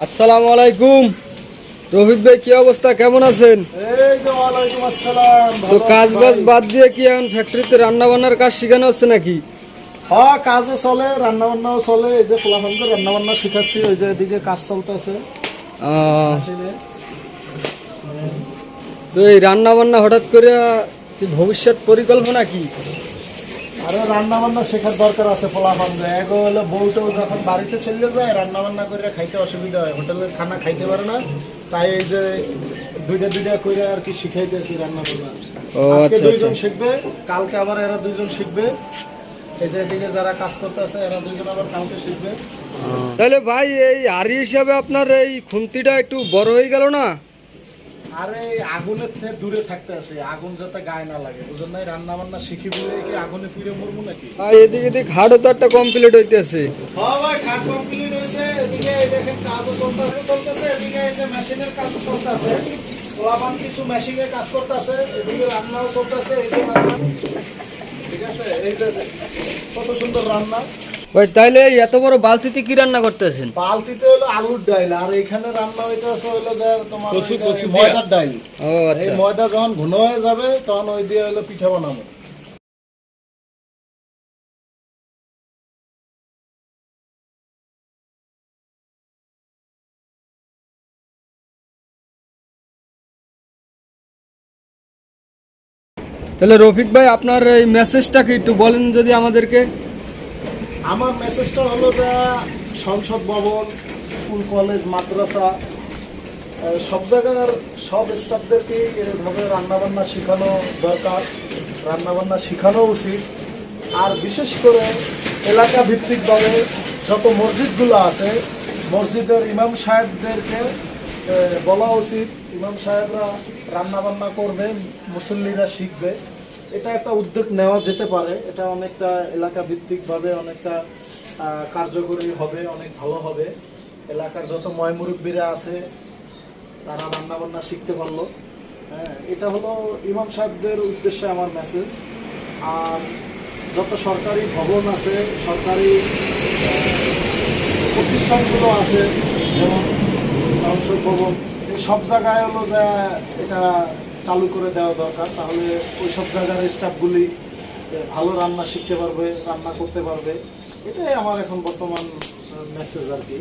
আসসালামু আলাইকুম। রফিক ভাই, কি অবস্থা, কেমন আছেন? এই যে ওয়ালাইকুম আসসালাম। তো ভালো কাজ আছি বাজ ভাই। বাদ দিয়ে কি এখন ফ্যাক্টরিতে রান্না বান্নার কাজ শেখানো হচ্ছে নাকি? হ্যাঁ, কাজও চলে, রান্না বান্নাও চলে। এই যে পোলাপানকে রান্না বান্না শিখাচ্ছি, ওই যে এদিকে কাজ চলতেছে। আহ, তো এই রান্না বান্না হঠাৎ করে যে ভবিষ্যৎ পরিকল্পনা কি? আরে রান্না বান্না শেখার দরকার আছে পোলাপানকে। এগো হলো বউটাও যখন বাড়িতে চলে যায় রান্না বান্না করে খাইতে অসুবিধা হয়, হোটেলের খানা খাইতে পারে না। তাই এই যে দুইটা দুইটা করে আর কি শিখাইতেছি রান্না বান্না। ও আজকে আচ্ছা আচ্ছা। দুইজন শিখবে, কালকে আবার এরা দুইজন শিখবে। এই যে এদিকে যারা কাজ করতে আছে এরা দুইজন আবার কালকে শিখবে। তাহলে ভাই, এই আড়ি হিসাবে আপনার এই খুন্তিটা একটু বড় হয়ে গেল না? আরে আগুনের থেকে দূরে থাকতে আছে, আগুন যাতে গায়ে না লাগে, বুঝলেন না? রান্না বান্না শিখি বলে কি আগুনে ফিরে মরবো নাকি? আর এদিকে এদিকে ঘাটও তো একটা কমপ্লিট হইতেছে। হ্যাঁ ভাই, খাট কমপ্লিট হয়েছে। এদিকে এই দেখেন কাজও চলতেছে, এদিকে এই যে মেশিনের কাজও চলতেছে। পোলাপান কিছু মেশিনে কাজ করতেছে, এদিকে রান্নাও চলতেছে। এই যে রান্না, ঠিক আছে? এই যে কত সুন্দর রান্না। ভাই, তাইলে এই এত বড় বালতিতে কি রান্না করতেছেন? বালতিতে হলো আলুর ডাইল, আর এখানে রান্না হইতেছে হলো যে তোমার ময়দার ডাইল। ও এই আচ্ছা। ময়দা যখন ঘন হয়ে যাবে তখন ওই দিয়ে হলো পিঠা বানাবো। তাহলে রফিক ভাই, আপনার এই মেসেজটা কি একটু বলেন যদি আমাদেরকে। আমার মেসেজটা হলো যে সংসদ ভবন, স্কুল কলেজ মাদ্রাসা সব জায়গার সব স্টাফদেরকে এভাবে রান্নাবান্না শেখানো দরকার, রান্নাবান্না শেখানো উচিত। আর বিশেষ করে এলাকা ভিত্তিকভাবে যত মসজিদগুলো আছে মসজিদের ইমাম সাহেবদেরকে বলা উচিত, ইমাম সাহেবরা রান্নাবান্না করবে, মুসল্লিরা শিখবে। এটা একটা উদ্যোগ নেওয়া যেতে পারে। এটা অনেকটা এলাকা ভিত্তিকভাবে অনেকটা কার্যকরী হবে, অনেক ভালো হবে। এলাকার যত ময়মুরব্বীরা আছে তারা রান্না বান্না শিখতে পারলো। হ্যাঁ, এটা হলো ইমাম সাহেবদের উদ্দেশ্যে আমার মেসেজ। আর যত সরকারি ভবন আছে, সরকারি প্রতিষ্ঠানগুলো আছে, যেমন সংসদ ভবন, এই সব জায়গায় হলো যে এটা চালু করে দেওয়া দরকার। তাহলে ওই সব জায়গার স্টাফগুলি ভালো রান্না শিখতে পারবে, রান্না করতে পারবে। এটাই আমার এখন বর্তমান মেসেজ আর কি।